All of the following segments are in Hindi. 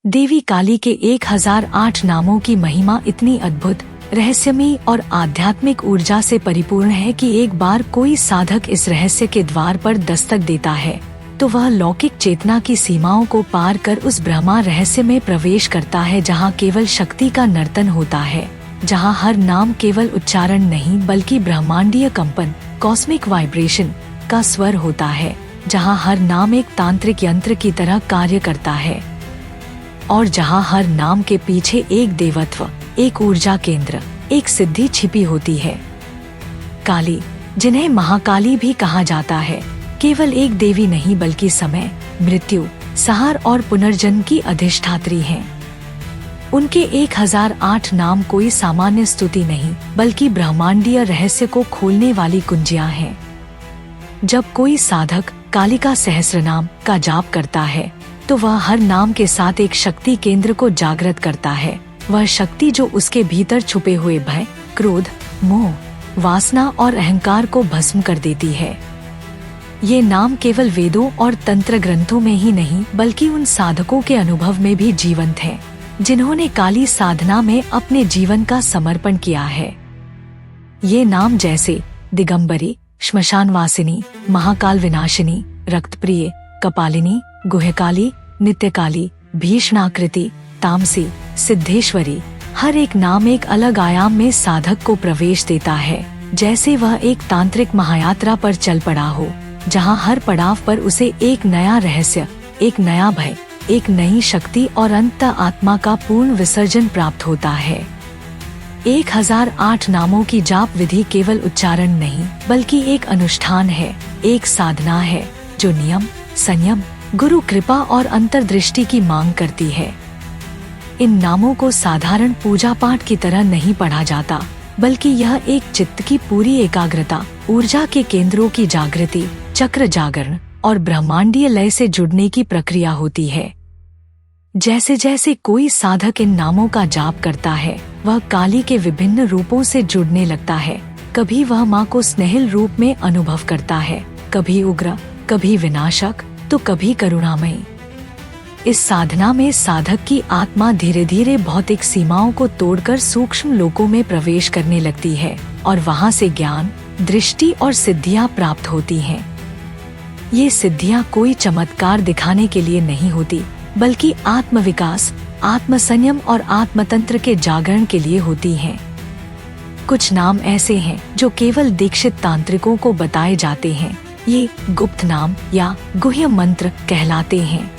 देवी काली के 1008 नामों की महिमा इतनी अद्भुत, रहस्यमयी और आध्यात्मिक ऊर्जा से परिपूर्ण है कि एक बार कोई साधक इस रहस्य के द्वार पर दस्तक देता है तो वह लौकिक चेतना की सीमाओं को पार कर उस ब्रह्मा रहस्य में प्रवेश करता है, जहाँ केवल शक्ति का नर्तन होता है, जहाँ हर नाम केवल उच्चारण नहीं बल्कि ब्रह्मांडीय कंपन, कॉस्मिक वाइब्रेशन का स्वर होता है, जहाँ हर नाम एक तांत्रिक यंत्र की तरह कार्य करता है और जहाँ हर नाम के पीछे एक देवत्व, एक ऊर्जा केंद्र, एक सिद्धि छिपी होती है। काली, जिन्हें महाकाली भी कहा जाता है, केवल एक देवी नहीं बल्कि समय, मृत्यु, संहार और पुनर्जन्म की अधिष्ठात्री हैं। उनके 1008 नाम कोई सामान्य स्तुति नहीं बल्कि ब्रह्मांडीय रहस्य को खोलने वाली कुंजियां हैं। जब कोई साधक कालिका सहस्रनाम का जाप करता है तो वह हर नाम के साथ एक शक्ति केंद्र को जागृत करता है, वह शक्ति जो उसके भीतर छुपे हुए भय, क्रोध, मोह, वासना और अहंकार को भस्म कर देती है। ये नाम केवल वेदों और तंत्र ग्रंथों में ही नहीं बल्कि उन साधकों के अनुभव में भी जीवंत हैं, जिन्होंने काली साधना में अपने जीवन का समर्पण किया है। ये नाम जैसे दिगंबरी, श्मशानवासिनी, महाकाल विनाशिनी, रक्तप्रिय, कपालिनी, गुह्यकाली, नित्यकाली, भीषणाकृति, तामसी, सिद्धेश्वरी, हर एक नाम एक अलग आयाम में साधक को प्रवेश देता है, जैसे वह एक तांत्रिक महायात्रा पर चल पड़ा हो, जहाँ हर पड़ाव पर उसे एक नया रहस्य, एक नया भय, एक नई शक्ति और अंततः आत्मा का पूर्ण विसर्जन प्राप्त होता है। 1008 नामों की जाप विधि केवल उच्चारण नहीं बल्कि एक अनुष्ठान है, एक साधना है जो नियम, संयम, गुरु कृपा और अंतर्दृष्टि की मांग करती है। इन नामों को साधारण पूजा पाठ की तरह नहीं पढ़ा जाता बल्कि यह एक चित्त की पूरी एकाग्रता, ऊर्जा के केंद्रों की जागृति, चक्र जागरण और ब्रह्मांडीय लय से जुड़ने की प्रक्रिया होती है। जैसे जैसे कोई साधक इन नामों का जाप करता है, वह काली के विभिन्न रूपों से जुड़ने लगता है। कभी वह माँ को स्नेहिल रूप में अनुभव करता है, कभी उग्र, कभी विनाशक, तो कभी करुणामयी। इस साधना में साधक की आत्मा धीरे धीरे भौतिक सीमाओं को तोड़कर सूक्ष्म लोकों में प्रवेश करने लगती है और वहाँ से ज्ञान, दृष्टि और सिद्धियाँ प्राप्त होती हैं। ये सिद्धियाँ कोई चमत्कार दिखाने के लिए नहीं होती बल्कि आत्मविकास, आत्मसंयम और आत्मतंत्र के जागरण के लिए होती हैं। कुछ नाम ऐसे हैं जो केवल दीक्षित तांत्रिकों को बताए जाते हैं। ये गुप्त नाम या गुह्य मंत्र कहलाते हैं।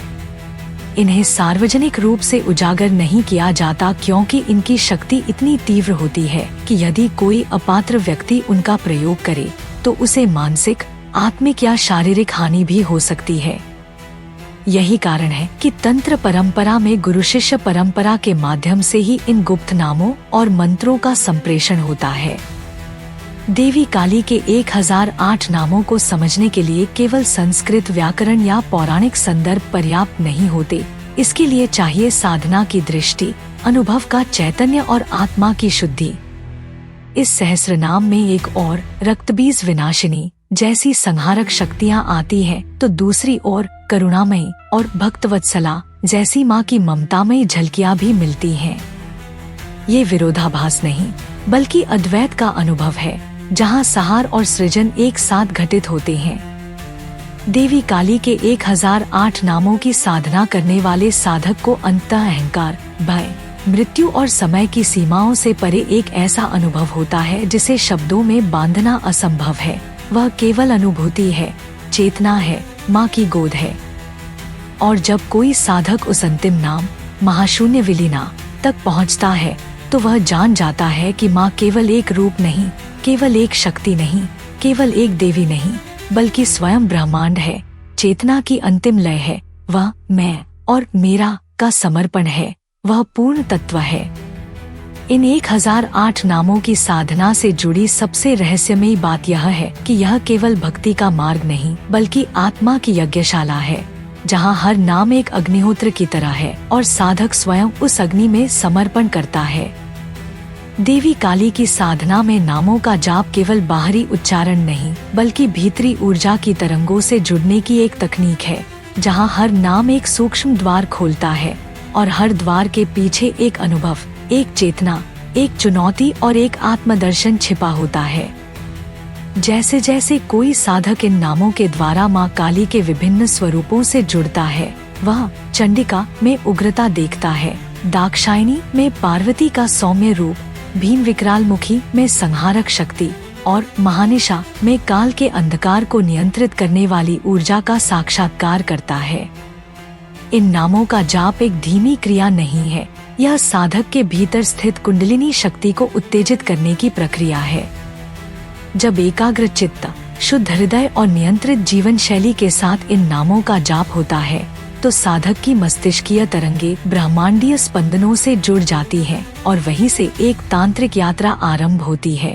इन्हें सार्वजनिक रूप से उजागर नहीं किया जाता क्योंकि इनकी शक्ति इतनी तीव्र होती है कि यदि कोई अपात्र व्यक्ति उनका प्रयोग करे तो उसे मानसिक, आत्मिक या शारीरिक हानि भी हो सकती है। यही कारण है कि तंत्र परंपरा में गुरु शिष्य परंपरा के माध्यम से ही इन गुप्त नामों और मंत्रों का संप्रेषण होता है। देवी काली के 1008 नामों को समझने के लिए केवल संस्कृत व्याकरण या पौराणिक संदर्भ पर्याप्त नहीं होते। इसके लिए चाहिए साधना की दृष्टि, अनुभव का चैतन्य और आत्मा की शुद्धि। इस सहस्र नाम में एक और रक्तबीज विनाशिनी जैसी संहारक शक्तियाँ आती हैं, तो दूसरी ओर करुणामयी और भक्तवत्सला जैसी माँ की ममतामयी झलकियाँ भी मिलती हैं। ये विरोधाभास नहीं बल्कि अद्वैत का अनुभव है, जहाँ संहार और सृजन एक साथ घटित होते हैं। देवी काली के 1008 नामों की साधना करने वाले साधक को अंततः अहंकार, भय, मृत्यु और समय की सीमाओं से परे एक ऐसा अनुभव होता है जिसे शब्दों में बांधना असंभव है। वह केवल अनुभूति है, चेतना है, माँ की गोद है। और जब कोई साधक उस अंतिम नाम महाशून्य विलीना तक पहुँचता है तो वह जान जाता है कि माँ केवल एक रूप नहीं, केवल एक शक्ति नहीं, केवल एक देवी नहीं बल्कि स्वयं ब्रह्मांड है, चेतना की अंतिम लय है। वह मैं और मेरा का समर्पण है, वह पूर्ण तत्व है। इन 1008 नामों की साधना से जुड़ी सबसे रहस्यमयी बात यह है कि यह केवल भक्ति का मार्ग नहीं बल्कि आत्मा की यज्ञशाला है, जहाँ हर नाम एक अग्निहोत्र की तरह है और साधक स्वयं उस अग्नि में समर्पण करता है। देवी काली की साधना में नामों का जाप केवल बाहरी उच्चारण नहीं बल्कि भीतरी ऊर्जा की तरंगों से जुड़ने की एक तकनीक है, जहाँ हर नाम एक सूक्ष्म द्वार खोलता है, और हर द्वार के पीछे एक अनुभव, एक चेतना, एक चुनौती और एक आत्मदर्शन छिपा होता है। जैसे जैसे कोई साधक इन नामों के द्वारा माँ काली के विभिन्न स्वरूपों से जुड़ता है, वह चंडिका में उग्रता देखता है, दाक्षायणी में पार्वती का सौम्य रूप, भीम विकराल मुखी में संहारक शक्ति और महानिशा में काल के अंधकार को नियंत्रित करने वाली ऊर्जा का साक्षात्कार करता है। इन नामों का जाप एक धीमी क्रिया नहीं है, यह साधक के भीतर स्थित कुंडलिनी शक्ति को उत्तेजित करने की प्रक्रिया है। जब एकाग्र चित्त, शुद्ध हृदय और नियंत्रित जीवन शैली के साथ इन नामों का जाप होता है तो साधक की मस्तिष्कीय तरंगे ब्रह्मांडीय स्पंदनों से जुड़ जाती हैं और वहीं से एक तांत्रिक यात्रा आरंभ होती है।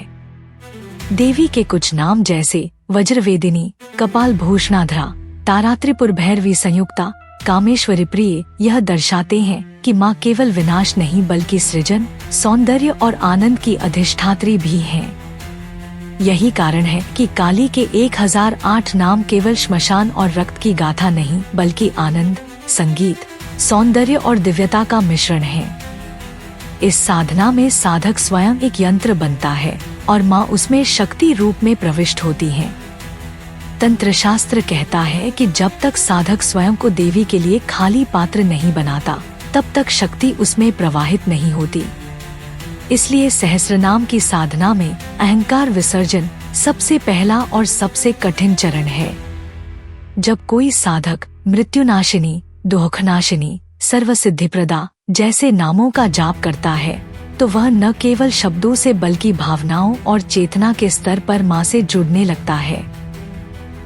देवी के कुछ नाम जैसे वज्रवेदिनी, कपाल भूषणाधरा, तारात्रिपुर भैरवी संयुक्ता, कामेश्वरी प्रिय यह दर्शाते हैं कि माँ केवल विनाश नहीं बल्कि सृजन, सौंदर्य और आनंद की अधिष्ठात्री भी हैं। यही कारण है कि काली के 1008 नाम केवल श्मशान और रक्त की गाथा नहीं बल्कि आनंद, संगीत, सौंदर्य और दिव्यता का मिश्रण है। इस साधना में साधक स्वयं एक यंत्र बनता है और माँ उसमें शक्ति रूप में प्रविष्ट होती हैं। तंत्र शास्त्र कहता है कि जब तक साधक स्वयं को देवी के लिए खाली पात्र नहीं बनाता, तब तक शक्ति उसमें प्रवाहित नहीं होती। इसलिए सहस्रनाम की साधना में अहंकार विसर्जन सबसे पहला और सबसे कठिन चरण है। जब कोई साधक मृत्युनाशिनी, दुःखनाशिनी, सर्वसिद्धिप्रदा जैसे नामों का जाप करता है तो वह न केवल शब्दों से बल्कि भावनाओं और चेतना के स्तर पर माँ से जुड़ने लगता है।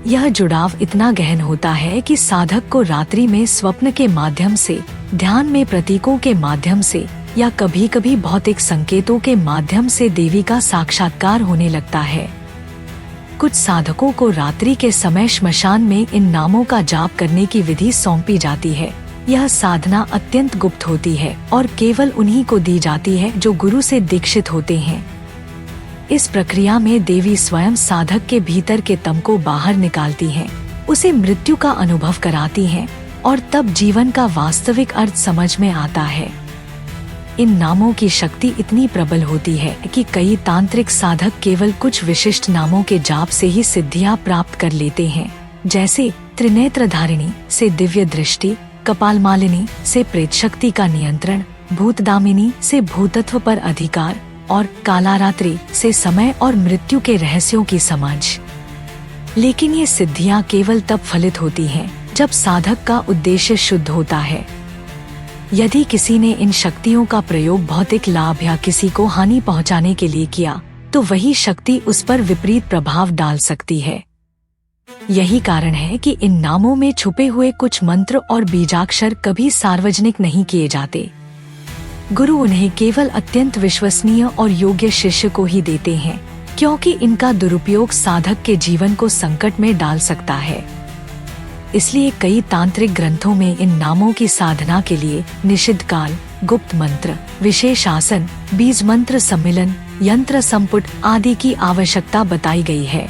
यह जुड़ाव इतना गहन होता है कि साधक को रात्रि में स्वप्न के माध्यम से, ध्यान में प्रतीकों के माध्यम से या कभी कभी भौतिक संकेतों के माध्यम से देवी का साक्षात्कार होने लगता है। कुछ साधकों को रात्रि के समय श्मशान में इन नामों का जाप करने की विधि सौंपी जाती है। यह साधना अत्यंत गुप्त होती है और केवल उन्हीं को दी जाती है जो गुरु से दीक्षित होते हैं। इस प्रक्रिया में देवी स्वयं साधक के भीतर के तम को बाहर निकालती हैं, उसे मृत्यु का अनुभव कराती हैं और तब जीवन का वास्तविक अर्थ समझ में आता है। इन नामों की शक्ति इतनी प्रबल होती है कि कई तांत्रिक साधक केवल कुछ विशिष्ट नामों के जाप से ही सिद्धियां प्राप्त कर लेते हैं, जैसे त्रिनेत्रधारिणी से दिव्य दृष्टि, कपालमालिनी से प्रेत शक्ति का नियंत्रण, भूतदामिनी से भूतत्व पर अधिकार और कालारात्रि से समय और मृत्यु के रहस्यों की समझ। लेकिन ये सिद्धियां केवल तब फलित होती हैं जब साधक का उद्देश्य शुद्ध होता है। यदि किसी ने इन शक्तियों का प्रयोग भौतिक लाभ या किसी को हानि पहुंचाने के लिए किया तो वही शक्ति उस पर विपरीत प्रभाव डाल सकती है। यही कारण है कि इन नामों में छुपे हुए कुछ मंत्र और बीजाक्षर कभी सार्वजनिक नहीं किए जाते। गुरु उन्हें केवल अत्यंत विश्वसनीय और योग्य शिष्य को ही देते हैं, क्योंकि इनका दुरुपयोग साधक के जीवन को संकट में डाल सकता है। इसलिए कई तांत्रिक ग्रंथों में इन नामों की साधना के लिए निषिद्ध काल, गुप्त मंत्र, विशेष आसन, बीज मंत्र सम्मिलन, यंत्र संपुट आदि की आवश्यकता बताई गई है।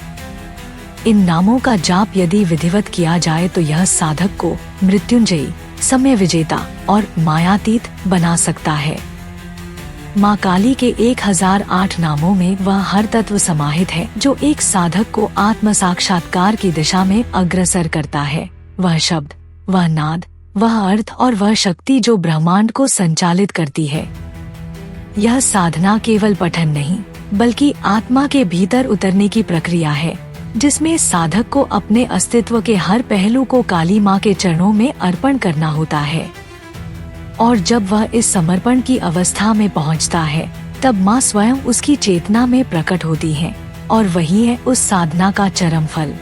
इन नामों का जाप यदि विधिवत किया जाए तो यह साधक को मृत्युंजयी, समय विजेता और मायातीत बना सकता है। माँ काली के 1008 नामों में वह हर तत्व समाहित है जो एक साधक को आत्म साक्षात्कार की दिशा में अग्रसर करता है। वह शब्द, वह नाद, वह अर्थ और वह शक्ति जो ब्रह्मांड को संचालित करती है। यह साधना केवल पठन नहीं बल्कि आत्मा के भीतर उतरने की प्रक्रिया है, जिसमें साधक को अपने अस्तित्व के हर पहलू को काली माँ के चरणों में अर्पण करना होता है। और जब वह इस समर्पण की अवस्था में पहुंचता है तब माँ स्वयं उसकी चेतना में प्रकट होती है और वही है उस साधना का चरम फल।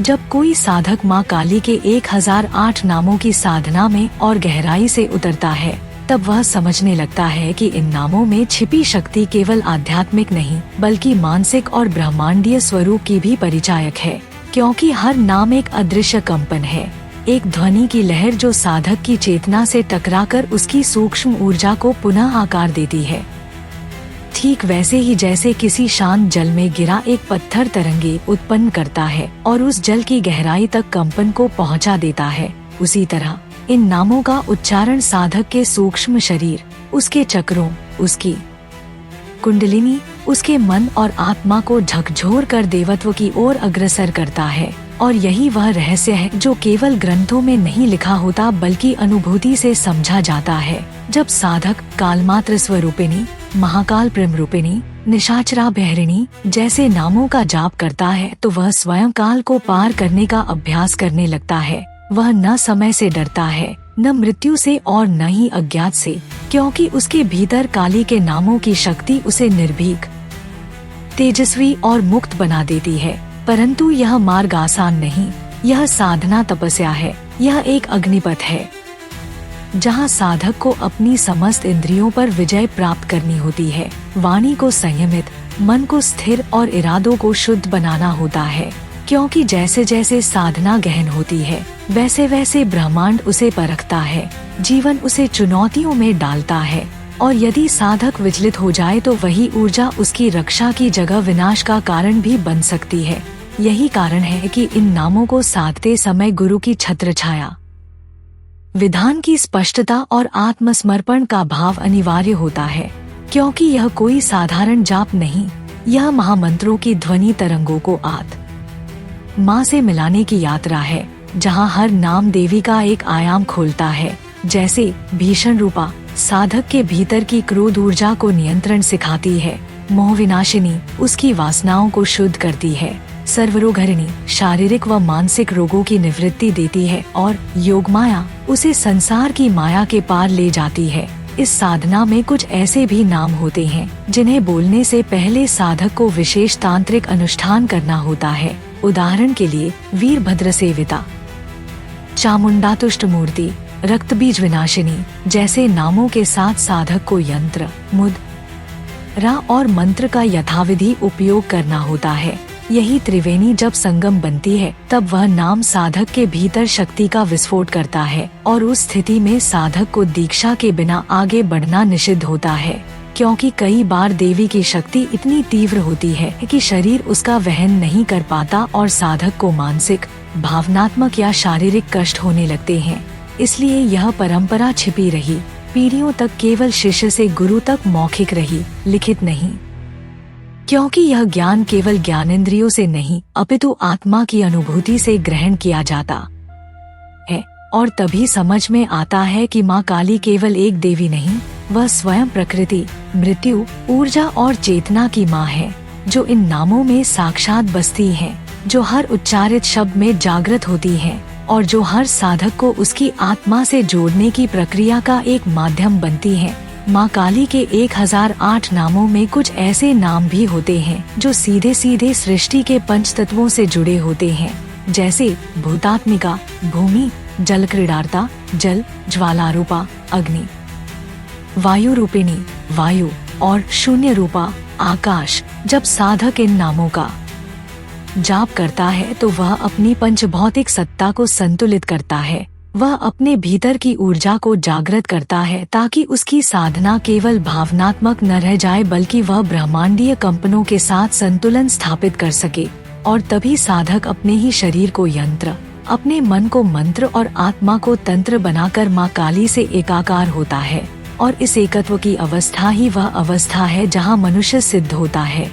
जब कोई साधक माँ काली के 1008 नामों की साधना में और गहराई से उतरता है तब वह समझने लगता है कि इन नामों में छिपी शक्ति केवल आध्यात्मिक नहीं बल्कि मानसिक और ब्रह्मांडीय स्वरूप की भी परिचायक है, क्योंकि हर नाम एक अदृश्य कंपन है, एक ध्वनि की लहर जो साधक की चेतना से टकराकर उसकी सूक्ष्म ऊर्जा को पुनः आकार देती है। ठीक वैसे ही जैसे किसी शांत जल में गिरा एक पत्थर तरंगे उत्पन्न करता है और उस जल की गहराई तक कंपन को पहुंचा देता है, उसी तरह इन नामों का उच्चारण साधक के सूक्ष्म शरीर, उसके चक्रों, उसकी कुंडलिनी, उसके मन और आत्मा को झकझोर कर देवत्व की ओर अग्रसर करता है। और यही वह रहस्य है जो केवल ग्रंथों में नहीं लिखा होता बल्कि अनुभूति से समझा जाता है। जब साधक कालमात्र स्वरूपिणी, महाकाल प्रेम रूपिणी, निशाचरा बहरिणी जैसे नामों का जाप करता है तो वह स्वयं काल को पार करने का अभ्यास करने लगता है। वह न समय से डरता है, न मृत्यु से और न ही अज्ञात से, क्योंकि उसके भीतर काली के नामों की शक्ति उसे निर्भीक, तेजस्वी और मुक्त बना देती है। परंतु यह मार्ग आसान नहीं, यह साधना तपस्या है, यह एक अग्निपथ है जहाँ साधक को अपनी समस्त इंद्रियों पर विजय प्राप्त करनी होती है। वाणी को संयमित, मन को स्थिर और इरादों को शुद्ध बनाना होता है, क्योंकि जैसे जैसे साधना गहन होती है वैसे वैसे ब्रह्मांड उसे परखता है, जीवन उसे चुनौतियों में डालता है। और यदि साधक विचलित हो जाए तो वही ऊर्जा उसकी रक्षा की जगह विनाश का कारण भी बन सकती है। यही कारण है कि इन नामों को साधते समय गुरु की छत्र छाया, विधान की स्पष्टता और आत्मसमर्पण का भाव अनिवार्य होता है, क्योंकि यह कोई साधारण जाप नहीं, यह महामंत्रों की ध्वनि तरंगों को आत्मा से मिलाने की यात्रा है, जहाँ हर नाम देवी का एक आयाम खोलता है। जैसे भीषण रूपा साधक के भीतर की क्रोध ऊर्जा को नियंत्रण सिखाती है, मोह विनाशिनी उसकी वासनाओं को शुद्ध करती है, सर्वरोगहरिणी शारीरिक व मानसिक रोगों की निवृत्ति देती है और योग माया उसे संसार की माया के पार ले जाती है। इस साधना में कुछ ऐसे भी नाम होते हैं जिन्हें बोलने से पहले साधक को विशेष तांत्रिक अनुष्ठान करना होता है। उदाहरण के लिए वीरभद्र सेविता, चामुंडा तुष्ट मूर्ति, रक्त बीज विनाशिनी जैसे नामों के साथ साधक को यंत्र, मुद्रा और मंत्र का यथाविधि उपयोग करना होता है। यही त्रिवेणी जब संगम बनती है तब वह नाम साधक के भीतर शक्ति का विस्फोट करता है और उस स्थिति में साधक को दीक्षा के बिना आगे बढ़ना निषिद्ध होता है, क्योंकि कई बार देवी की शक्ति इतनी तीव्र होती है कि शरीर उसका वहन नहीं कर पाता और साधक को मानसिक, भावनात्मक या शारीरिक कष्ट होने लगते हैं। इसलिए यह परंपरा छिपी रही, पीढ़ियों तक केवल शिष्य से गुरु तक मौखिक रही, लिखित नहीं, क्योंकि यह ज्ञान केवल ज्ञानेंद्रियों से नहीं अपितु आत्मा की अनुभूति से ग्रहण किया जाता है। और तभी समझ में आता है कि माँ काली केवल एक देवी नहीं, वह स्वयं प्रकृति, मृत्यु, ऊर्जा और चेतना की माँ है, जो इन नामों में साक्षात बसती है, जो हर उच्चारित शब्द में जागृत होती है और जो हर साधक को उसकी आत्मा से जोड़ने की प्रक्रिया का एक माध्यम बनती है। माँ काली के 1008 नामों में कुछ ऐसे नाम भी होते हैं जो सीधे सीधे सृष्टि के पंच तत्वों से जुड़े होते हैं, जैसे भूतात्मिका भूमि, जल क्रीडार्ता जल, ज्वालारूपा अग्नि, वायु रूपिणी वायु और शून्य रूपा आकाश। जब साधक इन नामों का जाप करता है तो वह अपनी पंचभौतिक सत्ता को संतुलित करता है, वह अपने भीतर की ऊर्जा को जागृत करता है ताकि उसकी साधना केवल भावनात्मक न रह जाए बल्कि वह ब्रह्मांडीय कंपनों के साथ संतुलन स्थापित कर सके। और तभी साधक अपने ही शरीर को यंत्र, अपने मन को मंत्र और आत्मा को तंत्र बनाकर माँ काली से एकाकार होता है। और इस एकत्व की अवस्था ही वह अवस्था है जहाँ मनुष्य सिद्ध होता है,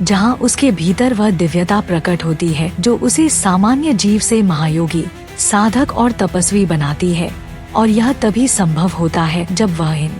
जहाँ उसके भीतर वह दिव्यता प्रकट होती है जो उसे सामान्य जीव से महायोगी, साधक और तपस्वी बनाती है। और यह तभी संभव होता है जब वह इन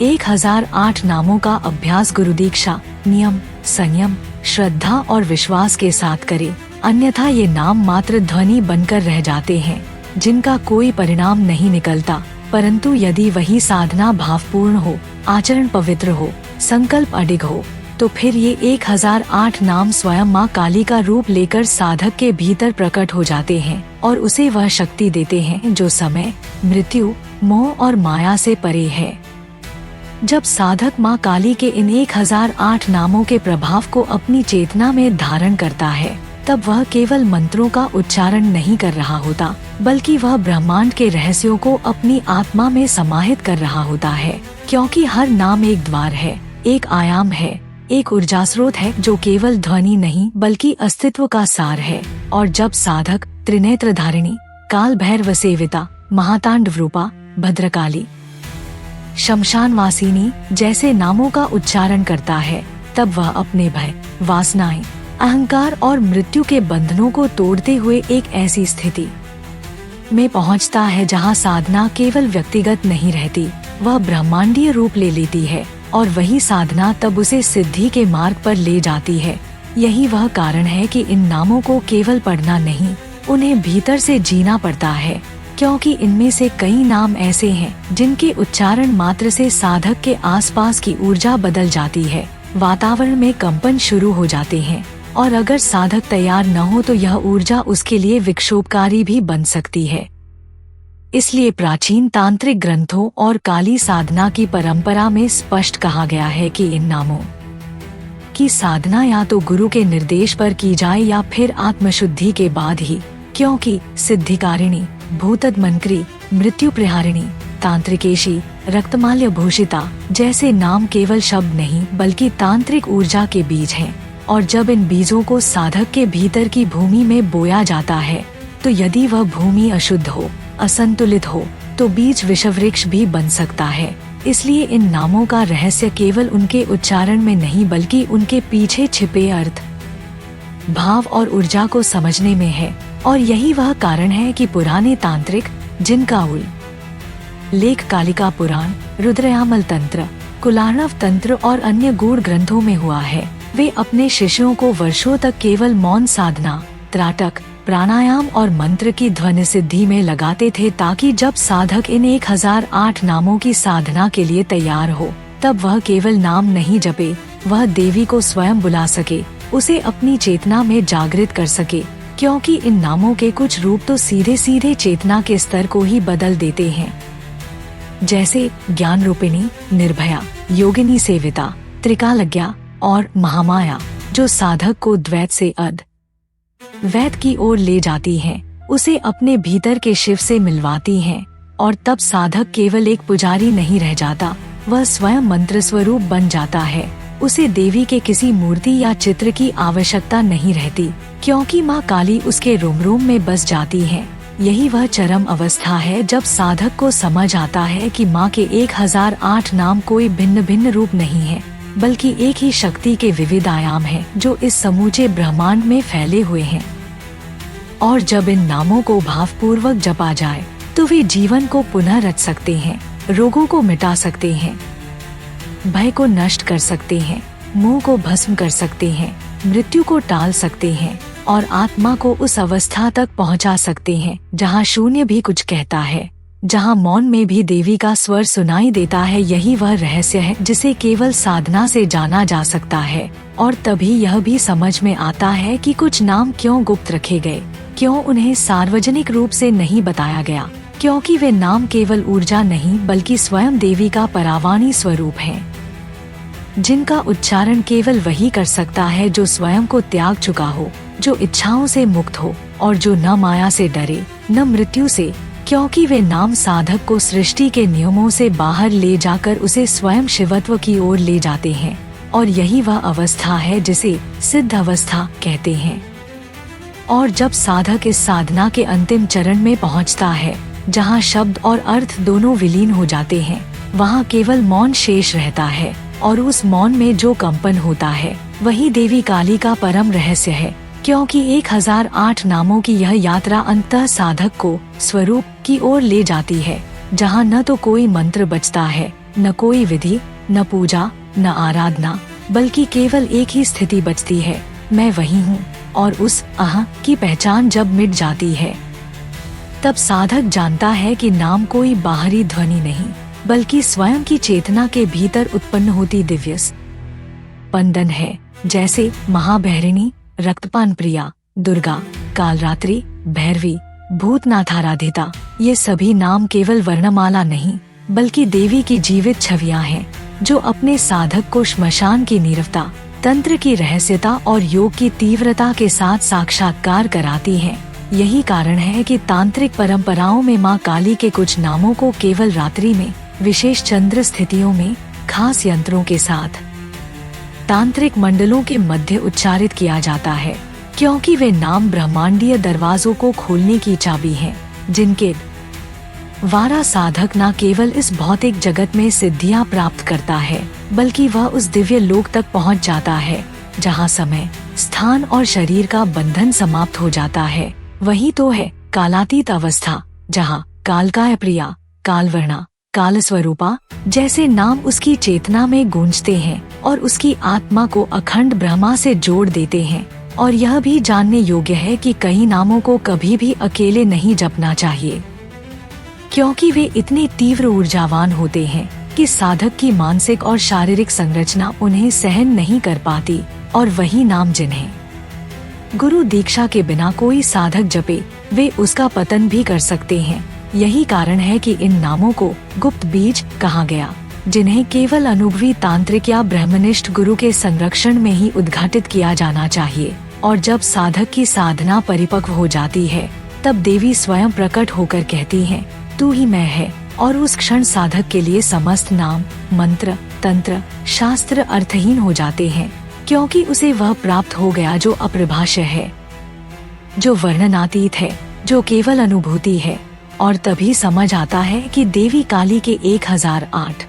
1008 नामों का अभ्यास गुरु दीक्षा, नियम, संयम, श्रद्धा और विश्वास के साथ करे, अन्यथा ये नाम मात्र ध्वनि बनकर रह जाते हैं जिनका कोई परिणाम नहीं निकलता। परंतु यदि वही साधना भावपूर्ण हो, आचरण पवित्र हो, संकल्प अडिग हो, तो फिर ये 1008 नाम स्वयं माँ काली का रूप लेकर साधक के भीतर प्रकट हो जाते हैं और उसे वह शक्ति देते हैं जो समय, मृत्यु, मोह और माया से परे है। जब साधक माँ काली के इन 1008 नामों के प्रभाव को अपनी चेतना में धारण करता है, तब वह केवल मंत्रों का उच्चारण नहीं कर रहा होता, बल्कि वह ब्रह्मांड के रहस्यों को अपनी आत्मा में समाहित कर रहा होता है। क्योंकि हर नाम एक द्वार है, एक आयाम है, एक ऊर्जा स्रोत है जो केवल ध्वनि नहीं बल्कि अस्तित्व का सार है। और जब साधक त्रिनेत्र धारिणी, काल भैरव सेविता, महातांडव रूपा, भद्रकाली, शमशान वासिनी जैसे नामों का उच्चारण करता है, तब वह अपने भय, वासनाएं, अहंकार और मृत्यु के बंधनों को तोड़ते हुए एक ऐसी स्थिति में पहुंचता है जहां साधना केवल व्यक्तिगत नहीं रहती, वह ब्रह्मांडीय रूप ले लेती है और वही साधना तब उसे सिद्धि के मार्ग पर ले जाती है। यही वह कारण है कि इन नामों को केवल पढ़ना नहीं, उन्हें भीतर से जीना पड़ता है, क्योंकि इनमें से कई नाम ऐसे हैं जिनके उच्चारण मात्र से साधक के आसपास की ऊर्जा बदल जाती है, वातावरण में कंपन शुरू हो जाते हैं और अगर साधक तैयार न हो तो यह ऊर्जा उसके लिए विक्षोभकारी भी बन सकती है। इसलिए प्राचीन तांत्रिक ग्रंथों और काली साधना की परंपरा में स्पष्ट कहा गया है कि इन नामों की साधना या तो गुरु के निर्देश पर की जाए या फिर आत्मशुद्धि के बाद ही, क्योंकि सिद्धिकारिणी, भूतदमनकरी, मृत्यु प्रहारिणी, तांत्रिकेशी, रक्तमाल्य भूषिता जैसे नाम केवल शब्द नहीं बल्कि तांत्रिक ऊर्जा के बीज हैं, और जब इन बीजों को साधक के भीतर की भूमि में बोया जाता है तो यदि वह भूमि अशुद्ध हो, असंतुलित हो तो बीज विषवृक्ष भी बन सकता है। इसलिए इन नामों का रहस्य केवल उनके उच्चारण में नहीं बल्कि उनके पीछे छिपे अर्थ, भाव और ऊर्जा को समझने में है। और यही वह कारण है कि पुराने तांत्रिक, जिनका उल्लेख कालिका पुराण, रुद्रयामल तंत्र, कुलार्णव तंत्र और अन्य गूढ़ ग्रंथों में हुआ है, वे अपने शिष्यों को वर्षों तक केवल मौन साधना, त्राटक, प्राणायाम और मंत्र की ध्वनि सिद्धि में लगाते थे, ताकि जब साधक इन 1008 नामों की साधना के लिए तैयार हो तब वह केवल नाम नहीं जपे, वह देवी को स्वयं बुला सके, उसे अपनी चेतना में जागृत कर सके, क्योंकि इन नामों के कुछ रूप तो सीधे सीधे चेतना के स्तर को ही बदल देते हैं, जैसे ज्ञान रूपिणी, निर्भया, योगिनी सेविता, त्रिकालज्ञा और महामाया, जो साधक को द्वैत से अद्वैत की ओर ले जाती हैं, उसे अपने भीतर के शिव से मिलवाती हैं, और तब साधक केवल एक पुजारी नहीं रह जाता, वह स्वयं मंत्र स्वरूप बन जाता है। उसे देवी के किसी मूर्ति या चित्र की आवश्यकता नहीं रहती, क्योंकि माँ काली उसके रोम रोम में बस जाती हैं। यही वह चरम अवस्था है जब साधक को समझ आता है कि माँ के 1008 नाम कोई भिन्न भिन्न रूप नहीं है, बल्कि एक ही शक्ति के विविध आयाम हैं, जो इस समूचे ब्रह्मांड में फैले हुए हैं। और जब इन नामों को भावपूर्वक जपा जाए तो वे जीवन को पुनः रच सकते हैं, रोगों को मिटा सकते हैं, भय को नष्ट कर सकते हैं, मोह को भस्म कर सकते हैं, मृत्यु को टाल सकते हैं और आत्मा को उस अवस्था तक पहुंचा सकते हैं जहां शून्य भी कुछ कहता है, जहां मौन में भी देवी का स्वर सुनाई देता है। यही वह रहस्य है जिसे केवल साधना से जाना जा सकता है, और तभी यह भी समझ में आता है कि कुछ नाम क्यों गुप्त रखे गए, क्यों उन्हें सार्वजनिक रूप से नहीं बताया गया, क्योंकि वे नाम केवल ऊर्जा नहीं बल्कि स्वयं देवी का परावाणी स्वरूप हैं, जिनका उच्चारण केवल वही कर सकता है जो स्वयं को त्याग चुका हो, जो इच्छाओं से मुक्त हो और जो न माया से डरे न मृत्यु से, क्योंकि वे नाम साधक को सृष्टि के नियमों से बाहर ले जाकर उसे स्वयं शिवत्व की ओर ले जाते हैं। और यही वह अवस्था है जिसे सिद्ध अवस्था कहते हैं। और जब साधक इस साधना के अंतिम चरण में पहुंचता है, जहां शब्द और अर्थ दोनों विलीन हो जाते हैं, वहां केवल मौन शेष रहता है, और उस मौन में जो कंपन होता है वही देवी काली का परम रहस्य है, क्योंकि 1008 नामों की यह यात्रा अंततः साधक को स्वरूप की ओर ले जाती है, जहां न तो कोई मंत्र बचता है, न कोई विधि, न पूजा, न आराधना, बल्कि केवल एक ही स्थिति बचती है, मैं वही हूँ। और उस अह की पहचान जब मिट जाती है, तब साधक जानता है कि नाम कोई बाहरी ध्वनि नहीं बल्कि स्वयं की चेतना के भीतर उत्पन्न होती दिव्य स्पंदन है। जैसे महाभैरिणी, रक्तपान प्रिया, दुर्गा, कालरात्रि, भैरवी, भूतनाथाराधिता, ये सभी नाम केवल वर्णमाला नहीं बल्कि देवी की जीवित छवियां हैं, जो अपने साधक को श्मशान की नीरवता, तंत्र की रहस्यता और योग की तीव्रता के साथ साक्षात्कार कराती हैं। यही कारण है कि तांत्रिक परंपराओं में मां काली के कुछ नामों को केवल रात्रि में, विशेष चंद्र स्थितियों में, खास यंत्रों के साथ तांत्रिक मंडलों के मध्य उच्चारित किया जाता है, क्योंकि वे नाम ब्रह्मांडीय दरवाजों को खोलने की चाबी हैं, जिनके द्वारा साधक न केवल इस भौतिक जगत में सिद्धियां प्राप्त करता है, बल्कि वह उस दिव्य लोक तक पहुंच जाता है जहां समय, स्थान और शरीर का बंधन समाप्त हो जाता है। वही तो है कालातीत अवस्था, जहां कालकाय प्रिया, कालवर्णा, काल स्वरूपा जैसे नाम उसकी चेतना में गूंजते हैं और उसकी आत्मा को अखंड ब्रह्मा से जोड़ देते हैं। और यह भी जानने योग्य है कि कई नामों को कभी भी अकेले नहीं जपना चाहिए, क्योंकि वे इतने तीव्र ऊर्जावान होते हैं कि साधक की मानसिक और शारीरिक संरचना उन्हें सहन नहीं कर पाती। और वही नाम जिन्हें गुरु दीक्षा के बिना कोई साधक जपे, वे उसका पतन भी कर सकते हैं। यही कारण है कि इन नामों को गुप्त बीज कहा गया, जिन्हें केवल अनुभवी तांत्रिक या ब्रह्मनिष्ठ गुरु के संरक्षण में ही उद्घाटित किया जाना चाहिए। और जब साधक की साधना परिपक्व हो जाती है, तब देवी स्वयं प्रकट होकर कहती हैं, तू ही मैं है। और उस क्षण साधक के लिए समस्त नाम, मंत्र, तंत्र, शास्त्र अर्थहीन हो जाते हैं, क्योंकि उसे वह प्राप्त हो गया जो अप्रभाष्य है, जो वर्णनातीत है, जो केवल अनुभूति है। और तभी समझ आता है कि देवी काली के 1008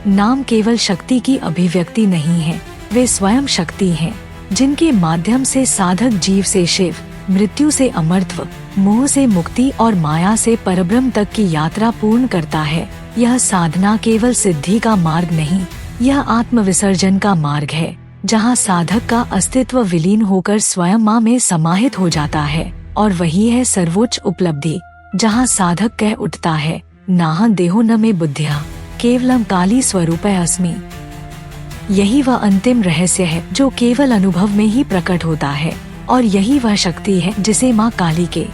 नाम केवल शक्ति की अभिव्यक्ति नहीं है, वे स्वयं शक्ति हैं, जिनके माध्यम से साधक जीव से शिव, मृत्यु से अमरत्व, मोह से मुक्ति और माया से परब्रह्म तक की यात्रा पूर्ण करता है। यह साधना केवल सिद्धि का मार्ग नहीं, यह आत्मविसर्जन का मार्ग है, जहाँ साधक का अस्तित्व विलीन होकर स्वयं माँ में समाहित हो जाता है। और वही है सर्वोच्च उपलब्धि, जहाँ साधक कह उठता है, नाहं देहो न मे बुद्धिया, केवलम काली स्वरूपे अस्मि। यही वह अंतिम रहस्य है जो केवल अनुभव में ही प्रकट होता है। और यही वह शक्ति है जिसे माँ काली के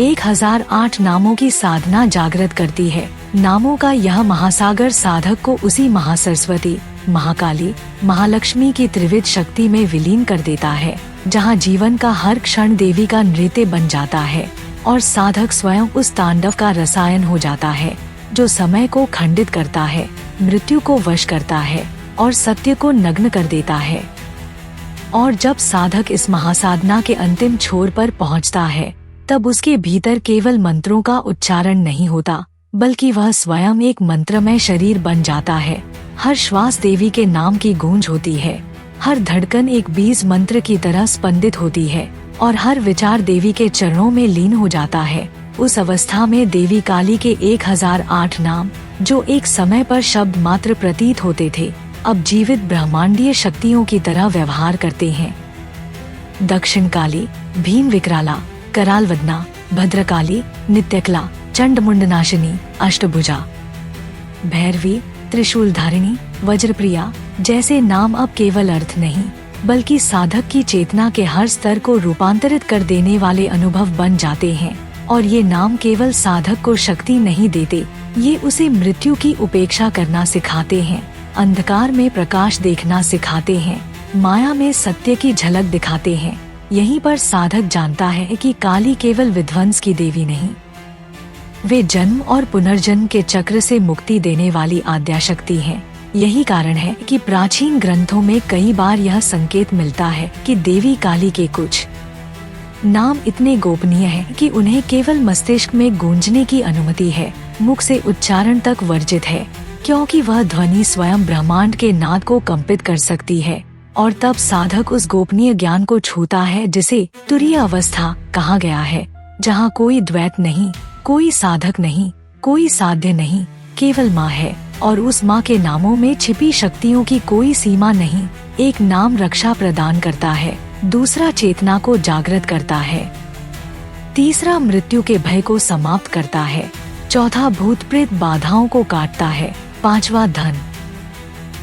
1008 नामों की साधना जागृत करती है। नामों का यह महासागर साधक को उसी महासरस्वती, महाकाली, महालक्ष्मी की त्रिविध शक्ति में विलीन कर देता है, जहाँ जीवन का हर क्षण देवी का नृत्य बन जाता है। और साधक स्वयं उस तांडव का रसायन हो जाता है, जो समय को खंडित करता है, मृत्यु को वश करता है और सत्य को नग्न कर देता है। और जब साधक इस महासाधना के अंतिम छोर पर पहुंचता है, तब उसके भीतर केवल मंत्रों का उच्चारण नहीं होता, बल्कि वह स्वयं एक मंत्रमय शरीर बन जाता है। हर श्वास देवी के नाम की गूंज होती है, हर धड़कन एक बीज मंत्र की तरह स्पंदित होती है और हर विचार देवी के चरणों में लीन हो जाता है। उस अवस्था में देवी काली के 1008 नाम, जो एक समय पर शब्द मात्र प्रतीत होते थे, अब जीवित ब्रह्मांडीय शक्तियों की तरह व्यवहार करते हैं। दक्षिण काली, भीम विकराला, कराल वदना, भद्रकाली, नित्यकला, चंडमुंडनाशिनी, अष्टभुजा, भैरवी, त्रिशूल धारिणी, वज्रप्रिया जैसे नाम अब केवल अर्थ नहीं, बल्कि साधक की चेतना के हर स्तर को रूपांतरित कर देने वाले अनुभव बन जाते हैं। और ये नाम केवल साधक को शक्ति नहीं देते, ये उसे मृत्यु की उपेक्षा करना सिखाते हैं, अंधकार में प्रकाश देखना सिखाते हैं, माया में सत्य की झलक दिखाते हैं। यहीं पर साधक जानता है कि काली केवल विध्वंस की देवी नहीं, वे जन्म और पुनर्जन्म के चक्र से मुक्ति देने वाली आद्याशक्ति हैं। यही कारण है कि प्राचीन ग्रंथों में कई बार यह संकेत मिलता है कि देवी काली के कुछ नाम इतने गोपनीय हैं कि उन्हें केवल मस्तिष्क में गूंजने की अनुमति है, मुख से उच्चारण तक वर्जित है, क्योंकि वह ध्वनि स्वयं ब्रह्मांड के नाद को कंपित कर सकती है। और तब साधक उस गोपनीय ज्ञान को छूता है जिसे तुरीय अवस्था कहा गया है, जहाँ कोई द्वैत नहीं, कोई साधक नहीं, कोई साध्य नहीं, केवल माँ है। और उस माँ के नामों में छिपी शक्तियों की कोई सीमा नहीं। एक नाम रक्षा प्रदान करता है, दूसरा चेतना को जागृत करता है, तीसरा मृत्यु के भय को समाप्त करता है, चौथा भूत प्रेत बाधाओं को काटता है, पांचवा धन,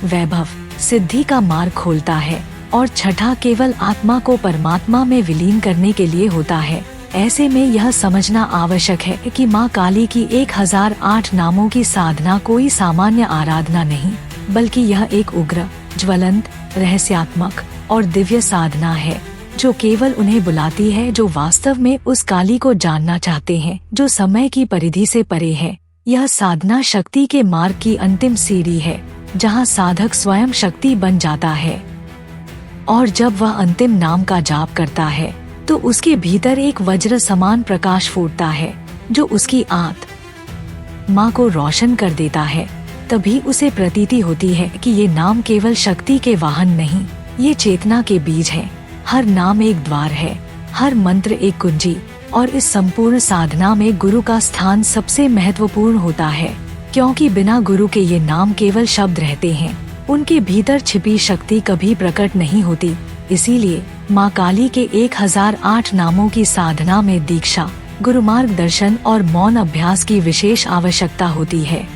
वैभव, सिद्धि का मार्ग खोलता है और छठा केवल आत्मा को परमात्मा में विलीन करने के लिए होता है। ऐसे में यह समझना आवश्यक है कि माँ काली की 1008 नामों की साधना कोई सामान्य आराधना नहीं, बल्कि यह एक उग्र, ज्वलंत, रहस्यात्मक और दिव्य साधना है, जो केवल उन्हें बुलाती है जो वास्तव में उस काली को जानना चाहते हैं, जो समय की परिधि से परे है। यह साधना शक्ति के मार्ग की अंतिम सीढ़ी है, जहाँ साधक स्वयं शक्ति बन जाता है। और जब वह अंतिम नाम का जाप करता है, तो उसके भीतर एक वज्र समान प्रकाश फूटता है जो उसकी आत्मा को रोशन कर देता है। तभी उसे प्रतीति होती है कि ये नाम केवल शक्ति के वाहन नहीं, ये चेतना के बीज है। हर नाम एक द्वार है, हर मंत्र एक कुंजी, और इस संपूर्ण साधना में गुरु का स्थान सबसे महत्वपूर्ण होता है, क्योंकि बिना गुरु के ये नाम केवल शब्द रहते हैं, उनके भीतर छिपी शक्ति कभी प्रकट नहीं होती। इसीलिए माँ काली के 1008 नामों की साधना में दीक्षा, गुरु मार्गदर्शन और मौन अभ्यास की विशेष आवश्यकता होती है।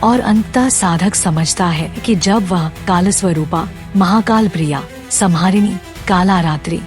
और अंततः साधक समझता है कि जब वह कालस्वरूपा, महाकाल प्रिया, संहारिणी, काला रात्रि,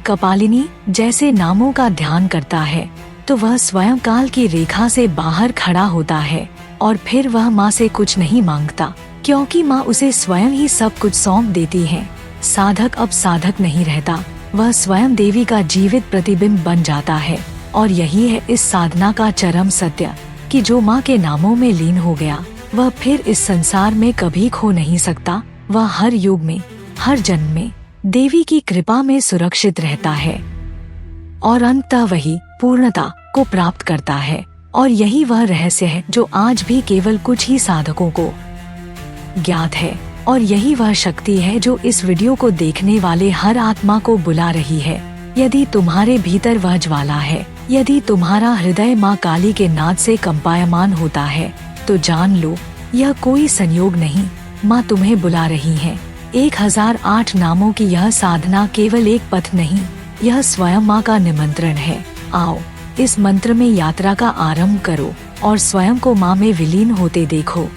कपालिनी जैसे नामों का ध्यान करता है तो वह स्वयं काल की रेखा से बाहर खड़ा होता है, और फिर वह माँ से कुछ नहीं मांगता, क्योंकि माँ उसे स्वयं ही सब कुछ सौंप देती है। साधक अब साधक नहीं रहता, वह स्वयं देवी का जीवित प्रतिबिंब बन जाता है। और यही है इस साधना का चरम सत्य, कि जो माँ के नामों में लीन हो गया वह फिर इस संसार में कभी खो नहीं सकता। वह हर युग में, हर जन्म में देवी की कृपा में सुरक्षित रहता है और अंततः वही पूर्णता को प्राप्त करता है। और यही वह रहस्य है जो आज भी केवल कुछ ही साधकों को ज्ञात है। और यही वह शक्ति है जो इस वीडियो को देखने वाले हर आत्मा को बुला रही है। यदि तुम्हारे भीतर वह ज्वाला है, यदि तुम्हारा हृदय माँ काली के नाद से कंपायमान होता है, तो जान लो यह कोई संयोग नहीं, माँ तुम्हें बुला रही है। 1008 नामों की यह साधना केवल एक पथ नहीं, यह स्वयं माँ का निमंत्रण है। आओ इस मंत्र में यात्रा का आरंभ करो और स्वयं को माँ में विलीन होते देखो।